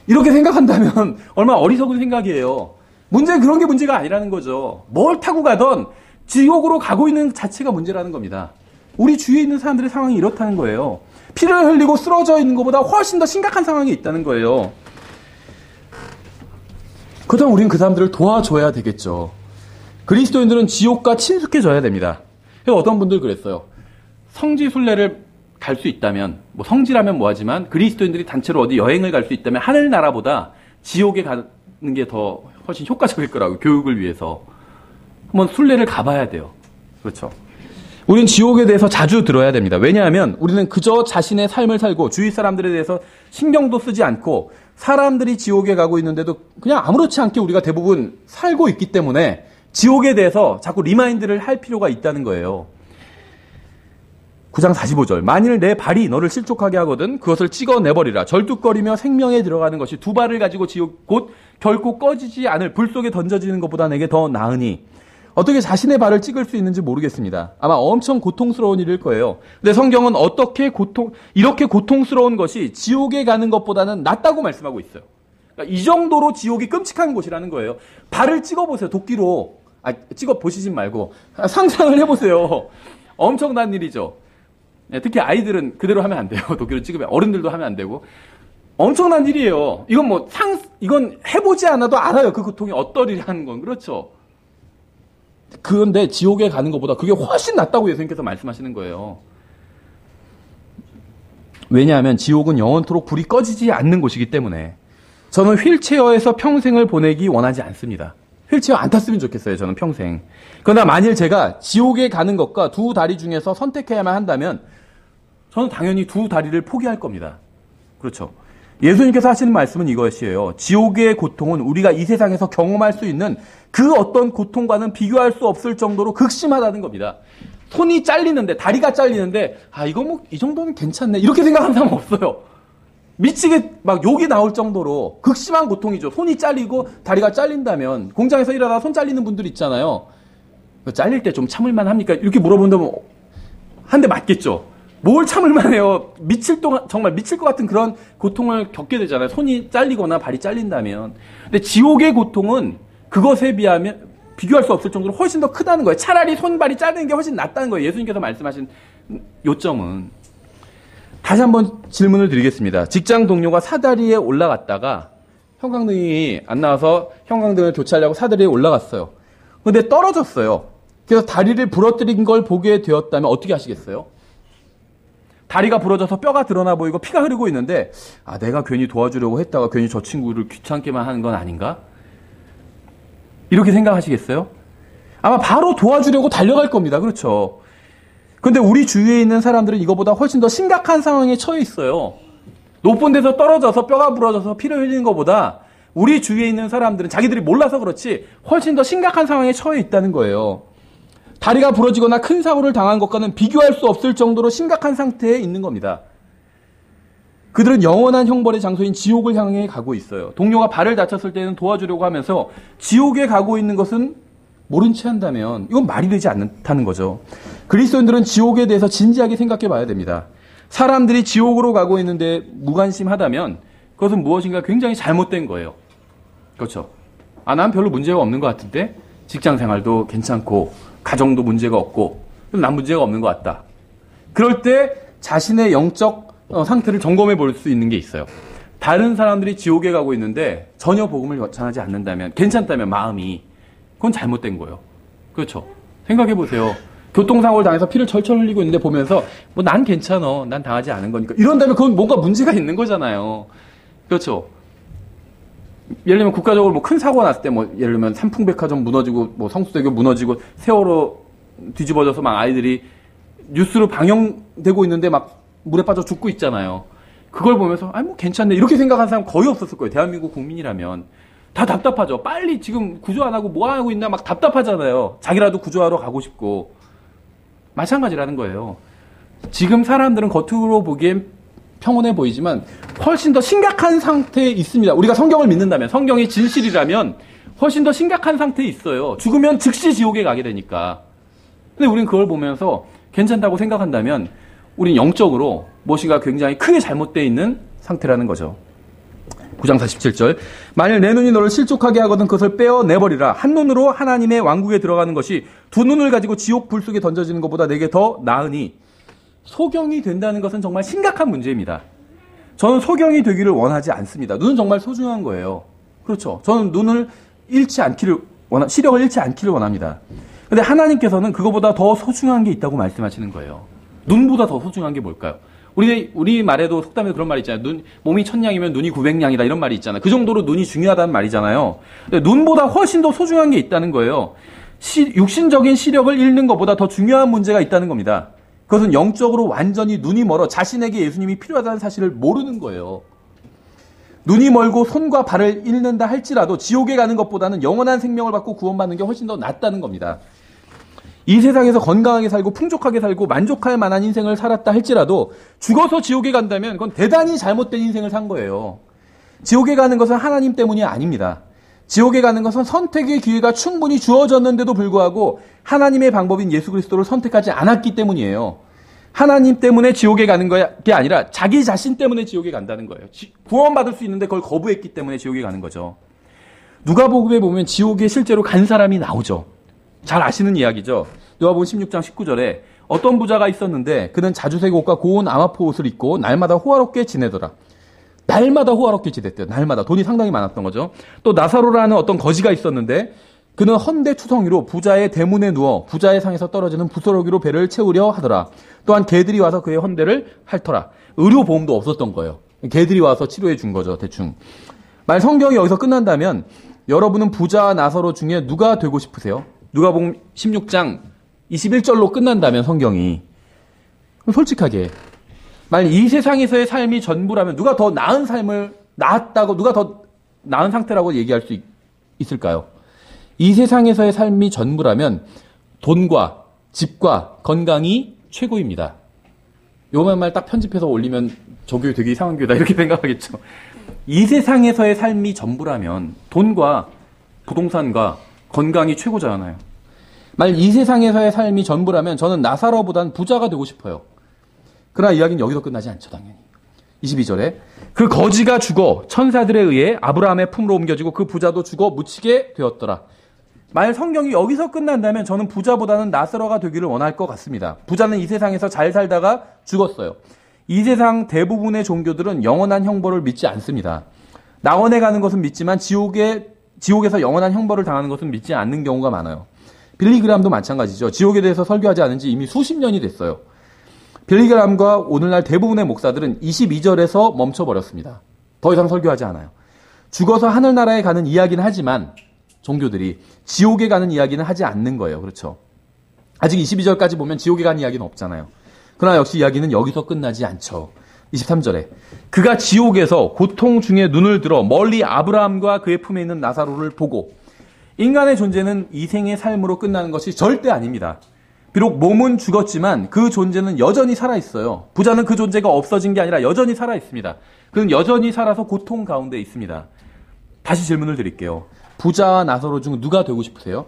이렇게 생각한다면 얼마나 어리석은 생각이에요. 문제는 그런 게 문제가 아니라는 거죠. 뭘 타고 가던 지옥으로 가고 있는 자체가 문제라는 겁니다. 우리 주위에 있는 사람들의 상황이 이렇다는 거예요. 피를 흘리고 쓰러져 있는 것보다 훨씬 더 심각한 상황이 있다는 거예요. 그렇다면 우리는 그 사람들을 도와줘야 되겠죠. 그리스도인들은 지옥과 친숙해져야 됩니다. 그래서 어떤 분들 그랬어요. 성지순례를 갈 수 있다면, 뭐 성지라면 뭐하지만 그리스도인들이 단체로 어디 여행을 갈 수 있다면 하늘나라보다 지옥에 가는 게 더 훨씬 효과적일 거라고, 교육을 위해서. 한번 순례를 가봐야 돼요. 그렇죠. 우리는 지옥에 대해서 자주 들어야 됩니다. 왜냐하면 우리는 그저 자신의 삶을 살고 주위 사람들에 대해서 신경도 쓰지 않고 사람들이 지옥에 가고 있는데도 그냥 아무렇지 않게 우리가 대부분 살고 있기 때문에 지옥에 대해서 자꾸 리마인드를 할 필요가 있다는 거예요. 9장 45절. 만일 내 발이 너를 실족하게 하거든 그것을 찍어내버리라. 절뚝거리며 생명에 들어가는 것이 두 발을 가지고 지옥 곧 결코 꺼지지 않을 불 속에 던져지는 것보다 내게 더 나으니. 어떻게 자신의 발을 찍을 수 있는지 모르겠습니다. 아마 엄청 고통스러운 일일 거예요. 근데 성경은 이렇게 고통스러운 것이 지옥에 가는 것보다는 낫다고 말씀하고 있어요. 그러니까 이 정도로 지옥이 끔찍한 곳이라는 거예요. 발을 찍어보세요. 도끼로. 찍어보시진 말고 상상을 해보세요. 엄청난 일이죠. 특히 아이들은 그대로 하면 안 돼요. 도끼로 찍으면. 어른들도 하면 안 되고. 엄청난 일이에요. 이건 해보지 않아도 알아요. 그 고통이 어떠리라는 건. 그렇죠. 그런데 지옥에 가는 것보다 그게 훨씬 낫다고 예수님께서 말씀하시는 거예요. 왜냐하면 지옥은 영원토록 불이 꺼지지 않는 곳이기 때문에. 저는 휠체어에서 평생을 보내기 원하지 않습니다. 휠체어 안 탔으면 좋겠어요. 저는 평생. 그러나 만일 제가 지옥에 가는 것과 두 다리 중에서 선택해야만 한다면 저는 당연히 두 다리를 포기할 겁니다. 그렇죠. 예수님께서 하시는 말씀은 이것이에요. 지옥의 고통은 우리가 이 세상에서 경험할 수 있는 그 어떤 고통과는 비교할 수 없을 정도로 극심하다는 겁니다. 손이 잘리는데, 다리가 잘리는데, 이거 뭐, 이 정도는 괜찮네. 이렇게 생각하는 사람 없어요. 미치게 막 욕이 나올 정도로 극심한 고통이죠. 손이 잘리고 다리가 잘린다면, 공장에서 일하다가 손 잘리는 분들 있잖아요. 잘릴 때 좀 참을만 합니까? 이렇게 물어본다면, 한 대 맞겠죠. 뭘 참을만 해요. 정말 미칠 것 같은 그런 고통을 겪게 되잖아요. 손이 잘리거나 발이 잘린다면. 근데 지옥의 고통은 그것에 비교할 수 없을 정도로 훨씬 더 크다는 거예요. 차라리 손발이 자르는 게 훨씬 낫다는 거예요. 예수님께서 말씀하신 요점은. 다시 한번 질문을 드리겠습니다. 직장 동료가 사다리에 올라갔다가 형광등이 안 나와서 형광등을 교체하려고 사다리에 올라갔어요. 근데 떨어졌어요. 그래서 다리를 부러뜨린 걸 보게 되었다면 어떻게 하시겠어요? 다리가 부러져서 뼈가 드러나 보이고 피가 흐르고 있는데 내가 괜히 도와주려고 했다가 괜히 저 친구를 귀찮게만 하는 건 아닌가? 이렇게 생각하시겠어요? 아마 바로 도와주려고 달려갈 겁니다. 그렇죠? 근데 우리 주위에 있는 사람들은 이거보다 훨씬 더 심각한 상황에 처해 있어요. 높은 데서 떨어져서 뼈가 부러져서 피를 흘리는 것보다 우리 주위에 있는 사람들은 자기들이 몰라서 그렇지 훨씬 더 심각한 상황에 처해 있다는 거예요. 다리가 부러지거나 큰 사고를 당한 것과는 비교할 수 없을 정도로 심각한 상태에 있는 겁니다. 그들은 영원한 형벌의 장소인 지옥을 향해 가고 있어요. 동료가 발을 다쳤을 때는 도와주려고 하면서 지옥에 가고 있는 것은 모른 채 한다면 이건 말이 되지 않다는 거죠. 그리스도인들은 지옥에 대해서 진지하게 생각해 봐야 됩니다. 사람들이 지옥으로 가고 있는데 무관심하다면 그것은 무엇인가 굉장히 잘못된 거예요. 그렇죠. 난 별로 문제가 없는 것 같은데 직장 생활도 괜찮고 가정도 문제가 없고 난 문제가 없는 것 같다. 그럴 때 자신의 영적 상태를 점검해 볼 수 있는 게 있어요. 다른 사람들이 지옥에 가고 있는데 전혀 복음을 전하지 않는다면 괜찮다면 마음이 그건 잘못된 거예요. 그렇죠. 생각해 보세요. 교통사고를 당해서 피를 철철 흘리고 있는데 보면서 난 괜찮아. 난 당하지 않은 거니까. 이런다면 그건 뭔가 문제가 있는 거잖아요. 그렇죠. 예를 들면 국가적으로 큰 사고가 났을 때 예를 들면 삼풍백화점 무너지고 성수대교 무너지고 세월호 뒤집어져서 막 아이들이 뉴스로 방영되고 있는데 막 물에 빠져 죽고 있잖아요. 그걸 보면서 괜찮네 이렇게 생각하는 사람 거의 없었을 거예요. 대한민국 국민이라면 다 답답하죠. 빨리 지금 구조 안 하고 뭐 하고 있나 막 답답하잖아요. 자기라도 구조하러 가고 싶고. 마찬가지라는 거예요. 지금 사람들은 겉으로 보기엔 평온해 보이지만 훨씬 더 심각한 상태에 있습니다. 우리가 성경을 믿는다면, 성경이 진실이라면 훨씬 더 심각한 상태에 있어요. 죽으면 즉시 지옥에 가게 되니까. 근데 우리는 그걸 보면서 괜찮다고 생각한다면 우린 영적으로 무엇인가 굉장히 크게 잘못되어 있는 상태라는 거죠. 9장 47절. 만일 내 눈이 너를 실족하게 하거든 그것을 빼어내버리라. 한 눈으로 하나님의 왕국에 들어가는 것이 두 눈을 가지고 지옥 불 속에 던져지는 것보다 내게 더 나으니. 소경이 된다는 것은 정말 심각한 문제입니다. 저는 소경이 되기를 원하지 않습니다. 눈은 정말 소중한 거예요. 그렇죠. 저는 눈을 시력을 잃지 않기를 원합니다. 근데 하나님께서는 그거보다 더 소중한 게 있다고 말씀하시는 거예요. 눈보다 더 소중한 게 뭘까요? 우리 말에도 속담에 그런 말이 있잖아요. 몸이 1000냥이면 눈이 900냥이다 이런 말이 있잖아요. 그 정도로 눈이 중요하다는 말이잖아요. 근데 눈보다 훨씬 더 소중한 게 있다는 거예요. 육신적인 시력을 잃는 것보다 더 중요한 문제가 있다는 겁니다. 그것은 영적으로 완전히 눈이 멀어 자신에게 예수님이 필요하다는 사실을 모르는 거예요. 눈이 멀고 손과 발을 잃는다 할지라도 지옥에 가는 것보다는 영원한 생명을 받고 구원받는 게 훨씬 더 낫다는 겁니다. 이 세상에서 건강하게 살고 풍족하게 살고 만족할 만한 인생을 살았다 할지라도 죽어서 지옥에 간다면 그건 대단히 잘못된 인생을 산 거예요. 지옥에 가는 것은 하나님 때문이 아닙니다. 지옥에 가는 것은 선택의 기회가 충분히 주어졌는데도 불구하고 하나님의 방법인 예수 그리스도를 선택하지 않았기 때문이에요. 하나님 때문에 지옥에 가는 게 아니라 자기 자신 때문에 지옥에 간다는 거예요. 구원받을 수 있는데 그걸 거부했기 때문에 지옥에 가는 거죠. 누가복음에 보면 지옥에 실제로 간 사람이 나오죠. 잘 아시는 이야기죠. 누가복음 16장 19절에 어떤 부자가 있었는데 그는 자주색 옷과 고운 아마포 옷을 입고 날마다 호화롭게 지내더라. 날마다 호화롭게 지냈대요. 날마다. 돈이 상당히 많았던 거죠. 또 나사로라는 어떤 거지가 있었는데 그는 헌데 투성이로 부자의 대문에 누워 부자의 상에서 떨어지는 부스러기로 배를 채우려 하더라. 또한 개들이 와서 그의 헌데를 핥더라. 의료보험도 없었던 거예요. 개들이 와서 치료해 준 거죠. 대충. 만약 성경이 여기서 끝난다면 여러분은 부자와 나사로 중에 누가 되고 싶으세요? 누가복음 16장 21절로 끝난다면 성경이. 그럼 솔직하게 만약 이 세상에서의 삶이 전부라면 누가 더 나은 삶을 누가 더 나은 상태라고 얘기할 수 있을까요? 이 세상에서의 삶이 전부라면 돈과 집과 건강이 최고입니다. 요만 말 딱 편집해서 올리면 저 교회 되게 이상한 교회다 이렇게 생각하겠죠. 이 세상에서의 삶이 전부라면 돈과 부동산과 건강이 최고잖아요. 만약 이 세상에서의 삶이 전부라면 저는 나사로보단 부자가 되고 싶어요. 그러나 이야기는 여기서 끝나지 않죠, 당연히. 22절에 그 거지가 죽어 천사들에 의해 아브라함의 품으로 옮겨지고 그 부자도 죽어 묻히게 되었더라. 만약 성경이 여기서 끝난다면 저는 부자보다는 나사로가 되기를 원할 것 같습니다. 부자는 이 세상에서 잘 살다가 죽었어요. 이 세상 대부분의 종교들은 영원한 형벌을 믿지 않습니다. 낙원에 가는 것은 믿지만 지옥에서 영원한 형벌을 당하는 것은 믿지 않는 경우가 많아요. 빌리그람도 마찬가지죠. 지옥에 대해서 설교하지 않은 지 이미 수십 년이 됐어요. 빌리그람과 오늘날 대부분의 목사들은 22절에서 멈춰버렸습니다. 더 이상 설교하지 않아요. 죽어서 하늘나라에 가는 이야기는 하지만 종교들이 지옥에 가는 이야기는 하지 않는 거예요. 그렇죠? 아직 22절까지 보면 지옥에 가는 이야기는 없잖아요. 그러나 역시 이야기는 여기서 끝나지 않죠. 23절에 그가 지옥에서 고통 중에 눈을 들어 멀리 아브라함과 그의 품에 있는 나사로를 보고 인간의 존재는 이 생의 삶으로 끝나는 것이 절대 아닙니다. 비록 몸은 죽었지만 그 존재는 여전히 살아있어요. 부자는 그 존재가 없어진 게 아니라 여전히 살아있습니다. 그는 여전히 살아서 고통 가운데 있습니다. 다시 질문을 드릴게요. 부자와 나사로 중 누가 되고 싶으세요?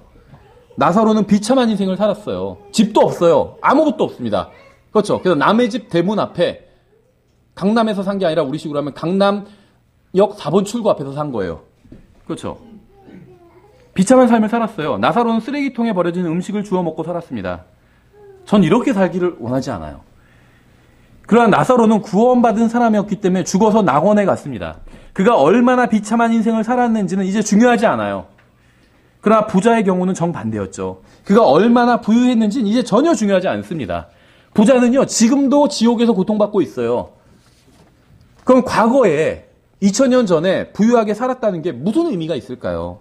나사로는 비참한 인생을 살았어요. 집도 없어요. 아무것도 없습니다. 그렇죠. 그래서 남의 집 대문 앞에 강남에서 산 게 아니라 우리 식으로 하면 강남역 4번 출구 앞에서 산 거예요. 그렇죠. 비참한 삶을 살았어요. 나사로는 쓰레기통에 버려진 음식을 주워 먹고 살았습니다. 전 이렇게 살기를 원하지 않아요. 그러나 나사로는 구원받은 사람이었기 때문에 죽어서 낙원에 갔습니다. 그가 얼마나 비참한 인생을 살았는지는 이제 중요하지 않아요. 그러나 부자의 경우는 정반대였죠. 그가 얼마나 부유했는지는 이제 전혀 중요하지 않습니다. 부자는요, 지금도 지옥에서 고통받고 있어요. 그럼 과거에 2000년 전에 부유하게 살았다는 게 무슨 의미가 있을까요?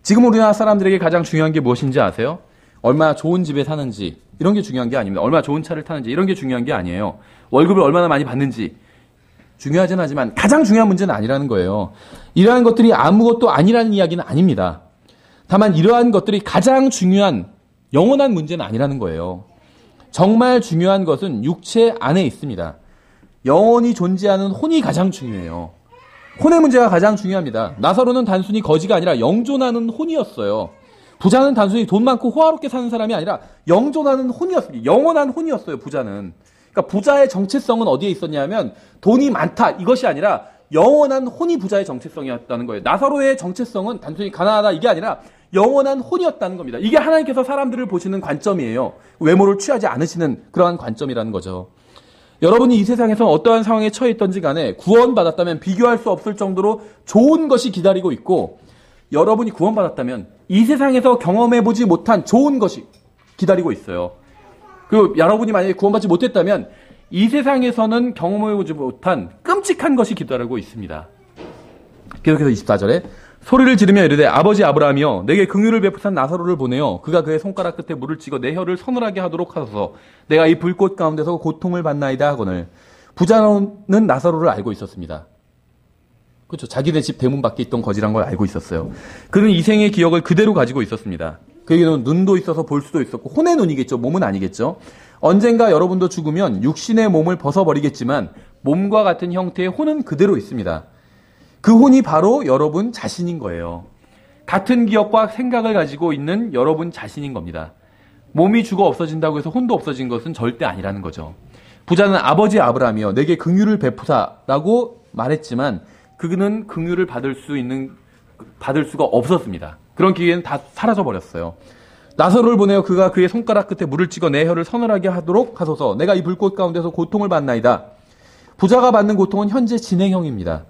지금 우리나라 사람들에게 가장 중요한 게 무엇인지 아세요? 얼마나 좋은 집에 사는지 이런 게 중요한 게 아닙니다. 얼마나 좋은 차를 타는지 이런 게 중요한 게 아니에요. 월급을 얼마나 많이 받는지 중요하진 하지만 가장 중요한 문제는 아니라는 거예요. 이러한 것들이 아무것도 아니라는 이야기는 아닙니다. 다만 이러한 것들이 가장 중요한 영원한 문제는 아니라는 거예요. 정말 중요한 것은 육체 안에 있습니다. 영원히 존재하는 혼이 가장 중요해요. 혼의 문제가 가장 중요합니다. 나사로는 단순히 거지가 아니라 영존하는 혼이었어요. 부자는 단순히 돈 많고 호화롭게 사는 사람이 아니라 영존하는 혼이었습니다. 영원한 혼이었어요, 부자는. 그러니까 부자의 정체성은 어디에 있었냐면 돈이 많다 이것이 아니라 영원한 혼이 부자의 정체성이었다는 거예요. 나사로의 정체성은 단순히 가난하다 이게 아니라 영원한 혼이었다는 겁니다. 이게 하나님께서 사람들을 보시는 관점이에요. 외모를 취하지 않으시는 그러한 관점이라는 거죠. 여러분이 이 세상에서 어떠한 상황에 처해 있던지 간에 구원받았다면 비교할 수 없을 정도로 좋은 것이 기다리고 있고, 여러분이 구원받았다면 이 세상에서 경험해보지 못한 좋은 것이 기다리고 있어요. 그리고 여러분이 만약에 구원받지 못했다면 이 세상에서는 경험해보지 못한 끔찍한 것이 기다리고 있습니다. 계속해서 24절에 소리를 지르며 이르되 아버지 아브라함이여 내게 긍휼을 베푸산 나사로를 보내어 그가 그의 손가락 끝에 물을 찍어 내 혀를 서늘하게 하도록 하소서. 내가 이 불꽃 가운데서 고통을 받나이다 하거늘. 부자는 나사로를 알고 있었습니다. 그렇죠. 자기네 집 대문 밖에 있던 거지란 걸 알고 있었어요. 그는 이 생의 기억을 그대로 가지고 있었습니다. 그에게는 눈도 있어서 볼 수도 있었고, 혼의 눈이겠죠. 몸은 아니겠죠. 언젠가 여러분도 죽으면 육신의 몸을 벗어버리겠지만 몸과 같은 형태의 혼은 그대로 있습니다. 그 혼이 바로 여러분 자신인 거예요. 같은 기억과 생각을 가지고 있는 여러분 자신인 겁니다. 몸이 죽어 없어진다고 해서 혼도 없어진 것은 절대 아니라는 거죠. 부자는 아버지 아브라함이여 내게 긍휼을 베푸사라고 말했지만 그는 긍휼을 받을 수가 없었습니다. 그런 기회는 다 사라져 버렸어요. 나사로를 보내어 그가 그의 손가락 끝에 물을 찍어 내 혀를 서늘하게 하도록 하소서. 내가 이 불꽃 가운데서 고통을 받나이다. 부자가 받는 고통은 현재 진행형입니다.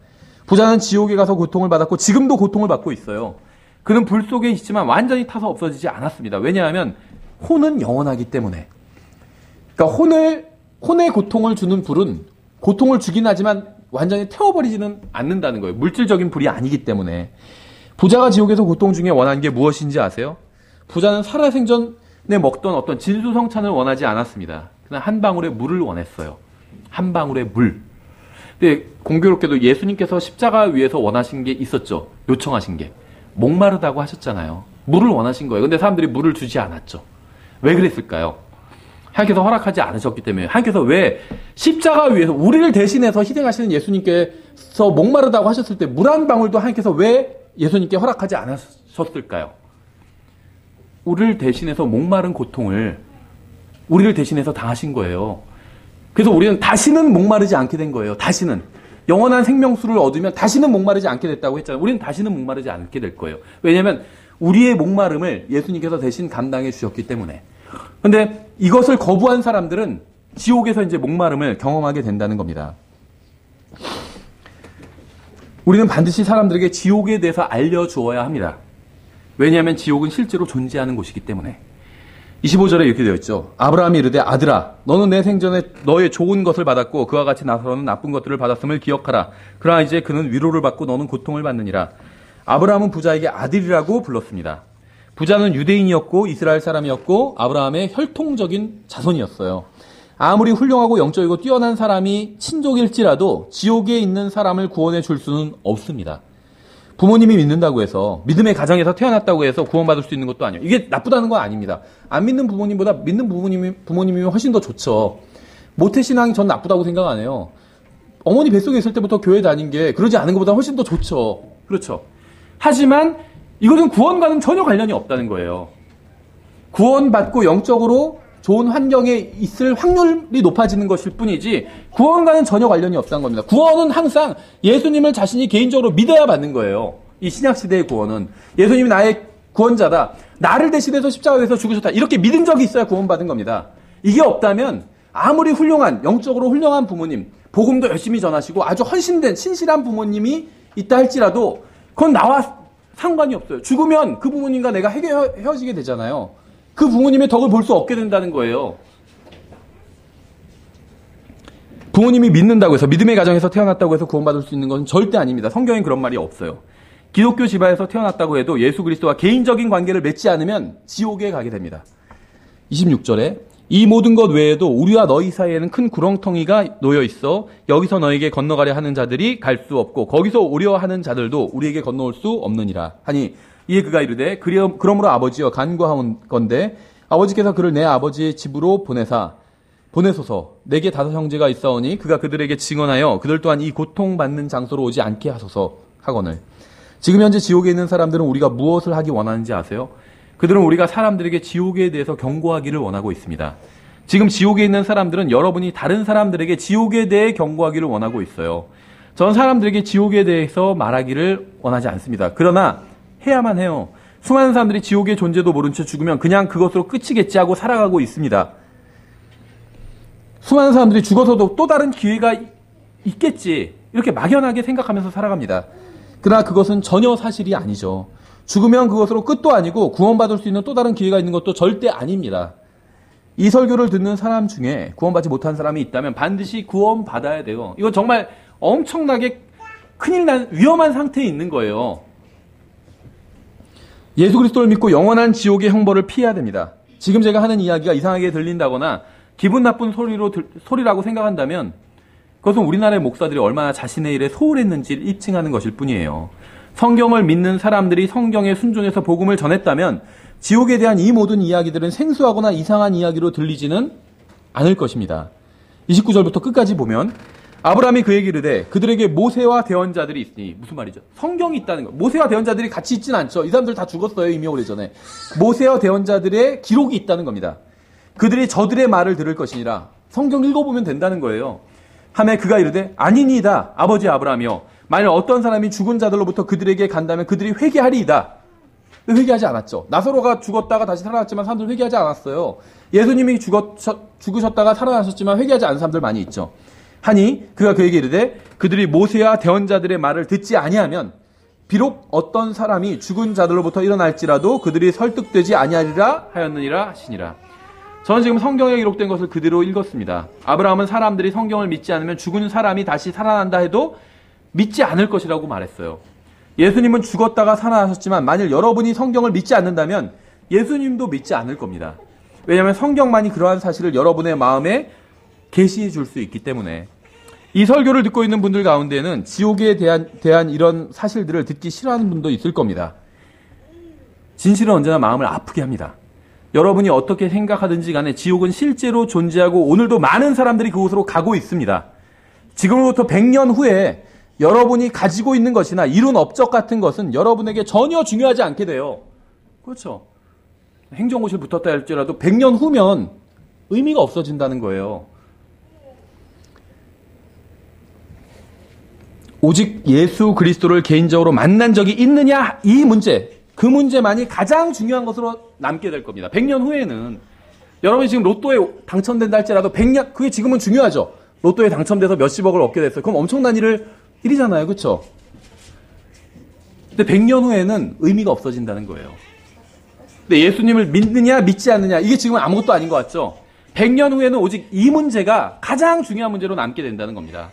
부자는 지옥에 가서 고통을 받았고 지금도 고통을 받고 있어요. 그는 불 속에 있지만 완전히 타서 없어지지 않았습니다. 왜냐하면 혼은 영원하기 때문에. 그러니까 혼의 고통을 주는 불은 고통을 주긴 하지만 완전히 태워버리지는 않는다는 거예요. 물질적인 불이 아니기 때문에. 부자가 지옥에서 고통 중에 원하는 게 무엇인지 아세요? 부자는 살아생전에 먹던 어떤 진수성찬을 원하지 않았습니다. 그냥 한 방울의 물을 원했어요. 한 방울의 물. 근데 공교롭게도 예수님께서 십자가 위에서 원하신 게 있었죠. 요청하신 게. 목마르다고 하셨잖아요. 물을 원하신 거예요. 근데 사람들이 물을 주지 않았죠. 왜 그랬을까요? 하나님께서 허락하지 않으셨기 때문에. 하나님께서 왜 십자가 위에서 우리를 대신해서 희생하시는 예수님께서 목마르다고 하셨을 때 물 한 방울도 하나님께서 왜 예수님께 허락하지 않으셨을까요? 우리를 대신해서 목마른 고통을 우리를 대신해서 당하신 거예요. 그래서 우리는 다시는 목마르지 않게 된 거예요. 다시는. 영원한 생명수를 얻으면 다시는 목마르지 않게 됐다고 했잖아요. 우리는 다시는 목마르지 않게 될 거예요. 왜냐하면 우리의 목마름을 예수님께서 대신 감당해 주셨기 때문에. 그런데 이것을 거부한 사람들은 지옥에서 이제 목마름을 경험하게 된다는 겁니다. 우리는 반드시 사람들에게 지옥에 대해서 알려주어야 합니다. 왜냐하면 지옥은 실제로 존재하는 곳이기 때문에. 25절에 이렇게 되어 있죠. 아브라함이 이르되 아들아 너는 내 생전에 너의 좋은 것을 받았고 그와 같이 나사로는 나쁜 것들을 받았음을 기억하라. 그러나 이제 그는 위로를 받고 너는 고통을 받느니라. 아브라함은 부자에게 아들이라고 불렀습니다. 부자는 유대인이었고 이스라엘 사람이었고 아브라함의 혈통적인 자손이었어요. 아무리 훌륭하고 영적이고 뛰어난 사람이 친족일지라도 지옥에 있는 사람을 구원해 줄 수는 없습니다. 부모님이 믿는다고 해서 믿음의 가정에서 태어났다고 해서 구원받을 수 있는 것도 아니에요. 이게 나쁘다는 건 아닙니다. 안 믿는 부모님보다 믿는 부모님이면 훨씬 더 좋죠. 모태신앙이 전 나쁘다고 생각 안 해요. 어머니 뱃속에 있을 때부터 교회 다닌 게 그러지 않은 것보다 훨씬 더 좋죠. 그렇죠. 하지만 이것은 구원과는 전혀 관련이 없다는 거예요. 구원받고 영적으로 좋은 환경에 있을 확률이 높아지는 것일 뿐이지 구원과는 전혀 관련이 없다는 겁니다. 구원은 항상 예수님을 자신이 개인적으로 믿어야 받는 거예요. 이 신약시대의 구원은 예수님이 나의 구원자다. 나를 대신해서 십자가에서 죽으셨다. 이렇게 믿은 적이 있어야 구원받은 겁니다. 이게 없다면 아무리 훌륭한 영적으로 훌륭한 부모님, 복음도 열심히 전하시고 아주 헌신된 신실한 부모님이 있다 할지라도 그건 나와 상관이 없어요. 죽으면 그 부모님과 내가 헤어지게 되잖아요. 그 부모님의 덕을 볼 수 없게 된다는 거예요. 부모님이 믿는다고 해서 믿음의 가정에서 태어났다고 해서 구원받을 수 있는 것은 절대 아닙니다. 성경엔 그런 말이 없어요. 기독교 집안에서 태어났다고 해도 예수 그리스도와 개인적인 관계를 맺지 않으면 지옥에 가게 됩니다. 26절에 이 모든 것 외에도 우리와 너희 사이에는 큰 구렁텅이가 놓여 있어 여기서 너에게 건너가려 하는 자들이 갈 수 없고 거기서 오려 하는 자들도 우리에게 건너올 수 없느니라 하니 이에 그가 이르되 그러므로 아버지여 간구하건대 아버지께서 그를 내 아버지의 집으로 보내사 보내소서. 내게 5 형제가 있사오니 그가 그들에게 증언하여 그들 또한 이 고통받는 장소로 오지 않게 하소서 하거늘. 지금 현재 지옥에 있는 사람들은 우리가 무엇을 하기 원하는지 아세요? 그들은 우리가 사람들에게 지옥에 대해서 경고하기를 원하고 있습니다. 지금 지옥에 있는 사람들은 여러분이 다른 사람들에게 지옥에 대해 경고하기를 원하고 있어요. 전 사람들에게 지옥에 대해서 말하기를 원하지 않습니다. 그러나 해야만 해요. 수많은 사람들이 지옥의 존재도 모른 채 죽으면 그냥 그것으로 끝이겠지 하고 살아가고 있습니다. 수많은 사람들이 죽어서도 또 다른 기회가 있겠지 이렇게 막연하게 생각하면서 살아갑니다. 그러나 그것은 전혀 사실이 아니죠. 죽으면 그것으로 끝도 아니고 구원받을 수 있는 또 다른 기회가 있는 것도 절대 아닙니다. 이 설교를 듣는 사람 중에 구원받지 못한 사람이 있다면 반드시 구원받아야 돼요. 이건 정말 엄청나게 큰일 난 위험한 상태에 있는 거예요. 예수 그리스도를 믿고 영원한 지옥의 형벌을 피해야 됩니다. 지금 제가 하는 이야기가 이상하게 들린다거나 기분 나쁜 소리라고 생각한다면 그것은 우리나라의 목사들이 얼마나 자신의 일에 소홀했는지를 입증하는 것일 뿐이에요. 성경을 믿는 사람들이 성경에 순종해서 복음을 전했다면 지옥에 대한 이 모든 이야기들은 생소하거나 이상한 이야기로 들리지는 않을 것입니다. 29절부터 끝까지 보면 아브라함이 그에게 이르되 그들에게 모세와 대언자들이 있으니 무슨 말이죠? 성경이 있다는 거. 모세와 대언자들이 같이 있진 않죠. 이 사람들 다 죽었어요. 이미 오래전에. 모세와 대언자들의 기록이 있다는 겁니다. 그들이 저들의 말을 들을 것이니라. 성경 읽어보면 된다는 거예요. 하매 그가 이르되 아니니이다 아버지 아브라함이여 만일 어떤 사람이 죽은 자들로부터 그들에게 간다면 그들이 회개하리이다. 회개하지 않았죠. 나사로가 죽었다가 다시 살아났지만 사람들 회개하지 않았어요. 예수님이 죽으셨다가 살아나셨지만 회개하지 않은 사람들 많이 있죠. 하니 그가 그에게 이르되 그들이 모세와 대언자들의 말을 듣지 아니하면 비록 어떤 사람이 죽은 자들로부터 일어날지라도 그들이 설득되지 아니하리라 하였느니라 하시니라. 저는 지금 성경에 기록된 것을 그대로 읽었습니다. 아브라함은 사람들이 성경을 믿지 않으면 죽은 사람이 다시 살아난다 해도 믿지 않을 것이라고 말했어요. 예수님은 죽었다가 살아나셨지만 만일 여러분이 성경을 믿지 않는다면 예수님도 믿지 않을 겁니다. 왜냐하면 성경만이 그러한 사실을 여러분의 마음에 계시해 줄 수 있기 때문에. 이 설교를 듣고 있는 분들 가운데는 지옥에 대한 이런 사실들을 듣기 싫어하는 분도 있을 겁니다. 진실은 언제나 마음을 아프게 합니다. 여러분이 어떻게 생각하든지 간에 지옥은 실제로 존재하고 오늘도 많은 사람들이 그곳으로 가고 있습니다. 지금으로부터 100년 후에 여러분이 가지고 있는 것이나 이룬 업적 같은 것은 여러분에게 전혀 중요하지 않게 돼요. 그렇죠. 행정고시를 붙었다 할지라도 100년 후면 의미가 없어진다는 거예요. 오직 예수 그리스도를 개인적으로 만난 적이 있느냐 이 문제, 그 문제만이 가장 중요한 것으로 남게 될 겁니다. 100년 후에는 여러분이 지금 로또에 당첨된다 할지라도 100년, 그게 지금은 중요하죠. 로또에 당첨돼서 몇십억을 얻게 됐어요. 그럼 엄청난 일이잖아요. 그렇죠? 근데 100년 후에는 의미가 없어진다는 거예요. 근데 예수님을 믿느냐 믿지 않느냐 이게 지금은 아무것도 아닌 것 같죠? 100년 후에는 오직 이 문제가 가장 중요한 문제로 남게 된다는 겁니다.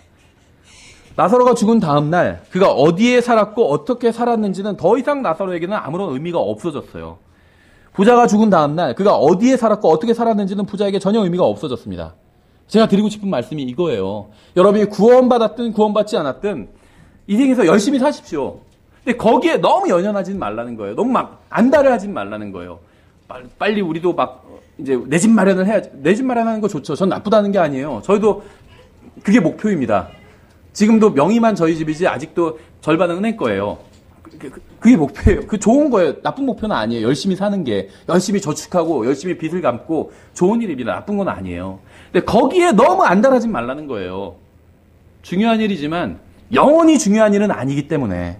나사로가 죽은 다음 날 그가 어디에 살았고 어떻게 살았는지는 더 이상 나사로에게는 아무런 의미가 없어졌어요. 부자가 죽은 다음 날 그가 어디에 살았고 어떻게 살았는지는 부자에게 전혀 의미가 없어졌습니다. 제가 드리고 싶은 말씀이 이거예요. 여러분이 구원받았든 구원받지 않았든 인생에서 열심히 사십시오. 근데 거기에 너무 연연하진 말라는 거예요. 너무 막 안달을 하진 말라는 거예요. 빨리 우리도 막 이제 내 집 마련을 해야지. 내 집 마련하는 거 좋죠. 전 나쁘다는 게 아니에요. 저희도 그게 목표입니다. 지금도 명의만 저희 집이지 아직도 절반은 은행 거예요. 그게 목표예요. 그 좋은 거예요. 나쁜 목표는 아니에요. 열심히 사는 게. 열심히 저축하고 열심히 빚을 갚고 좋은 일입니다. 나쁜 건 아니에요. 근데 거기에 너무 안달하지 말라는 거예요. 중요한 일이지만 영원히 중요한 일은 아니기 때문에.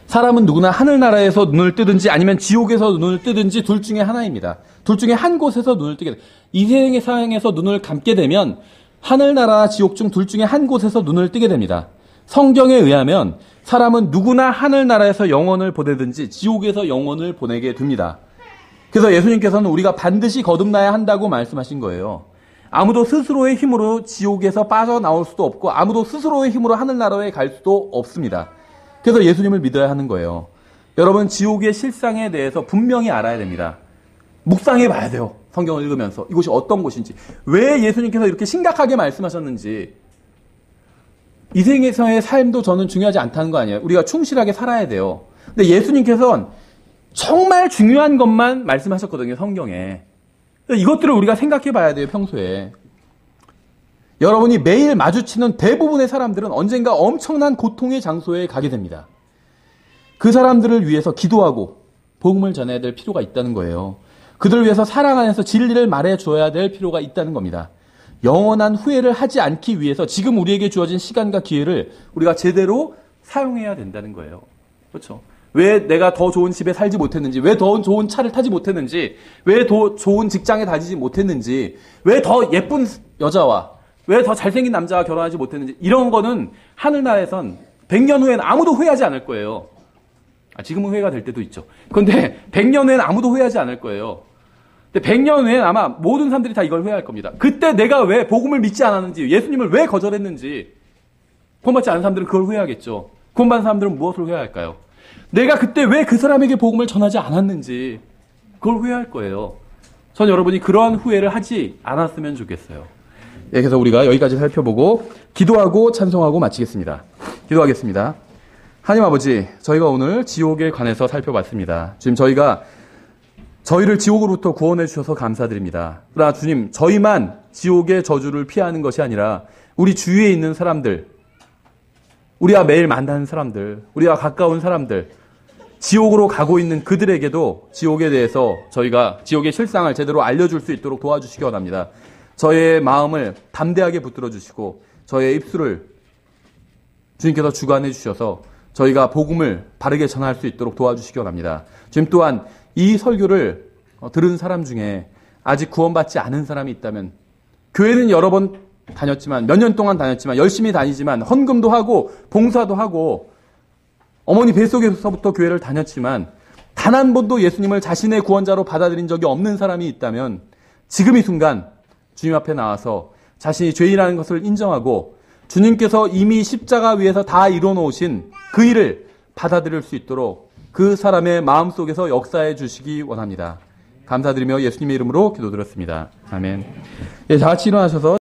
사람은 누구나 하늘나라에서 눈을 뜨든지 아니면 지옥에서 눈을 뜨든지 둘 중에 하나입니다. 둘 중에 한 곳에서 눈을 뜨게 돼요. 이 세상의 상황에서 눈을 감게 되면 하늘나라와 지옥 중 둘 중에 한 곳에서 눈을 뜨게 됩니다. 성경에 의하면 사람은 누구나 하늘나라에서 영혼을 보내든지 지옥에서 영혼을 보내게 됩니다. 그래서 예수님께서는 우리가 반드시 거듭나야 한다고 말씀하신 거예요. 아무도 스스로의 힘으로 지옥에서 빠져나올 수도 없고 아무도 스스로의 힘으로 하늘나라에 갈 수도 없습니다. 그래서 예수님을 믿어야 하는 거예요. 여러분 지옥의 실상에 대해서 분명히 알아야 됩니다. 묵상해 봐야 돼요. 성경을 읽으면서 이곳이 어떤 곳인지, 왜 예수님께서 이렇게 심각하게 말씀하셨는지. 이 생에서의 삶도 저는 중요하지 않다는 거 아니에요. 우리가 충실하게 살아야 돼요. 근데 예수님께서는 정말 중요한 것만 말씀하셨거든요. 성경에. 이것들을 우리가 생각해 봐야 돼요, 평소에. 여러분이 매일 마주치는 대부분의 사람들은 언젠가 엄청난 고통의 장소에 가게 됩니다. 그 사람들을 위해서 기도하고 복음을 전해야 될 필요가 있다는 거예요. 그들을 위해서 사랑 안에서 진리를 말해줘야 될 필요가 있다는 겁니다. 영원한 후회를 하지 않기 위해서 지금 우리에게 주어진 시간과 기회를 우리가 제대로 사용해야 된다는 거예요. 그렇죠? 왜 내가 더 좋은 집에 살지 못했는지, 왜 더 좋은 차를 타지 못했는지, 왜 더 좋은 직장에 다니지 못했는지, 왜 더 예쁜 여자와, 왜 더 잘생긴 남자와 결혼하지 못했는지, 이런 거는 하늘나라에선 100년 후에는 아무도 후회하지 않을 거예요. 지금은 후회가 될 때도 있죠. 그런데 100년 후에는 아무도 후회하지 않을 거예요. 근데 100년 후에는 아마 모든 사람들이 다 이걸 후회할 겁니다. 그때 내가 왜 복음을 믿지 않았는지, 예수님을 왜 거절했는지, 구원받지 않은 사람들은 그걸 후회하겠죠. 구원받은 사람들은 무엇을 후회할까요? 내가 그때 왜 그 사람에게 복음을 전하지 않았는지, 그걸 후회할 거예요. 전 여러분이 그러한 후회를 하지 않았으면 좋겠어요. 예, 그래서 우리가 여기까지 살펴보고 기도하고 찬송하고 마치겠습니다. 기도하겠습니다. 하나님 아버지, 저희가 오늘 지옥에 관해서 살펴봤습니다. 지금 저희를 지옥으로부터 구원해 주셔서 감사드립니다. 그러나 주님, 저희만 지옥의 저주를 피하는 것이 아니라 우리 주위에 있는 사람들, 우리와 매일 만나는 사람들, 우리와 가까운 사람들, 지옥으로 가고 있는 그들에게도 지옥에 대해서 저희가 지옥의 실상을 제대로 알려줄 수 있도록 도와주시기 원합니다. 저의 마음을 담대하게 붙들어 주시고 저의 입술을 주님께서 주관해 주셔서 저희가 복음을 바르게 전할 수 있도록 도와주시기 원합니다. 지금 또한 이 설교를 들은 사람 중에 아직 구원받지 않은 사람이 있다면, 교회는 여러 번 다녔지만, 몇 년 동안 다녔지만, 열심히 다니지만, 헌금도 하고 봉사도 하고 어머니 뱃속에서부터 교회를 다녔지만 단 한 번도 예수님을 자신의 구원자로 받아들인 적이 없는 사람이 있다면 지금 이 순간 주님 앞에 나와서 자신이 죄인이라는 것을 인정하고 주님께서 이미 십자가 위에서 다 이뤄놓으신 그 일을 받아들일 수 있도록 그 사람의 마음속에서 역사해 주시기 원합니다. 감사드리며 예수님의 이름으로 기도드렸습니다. 아멘. 예, 다 같이 일어나셔서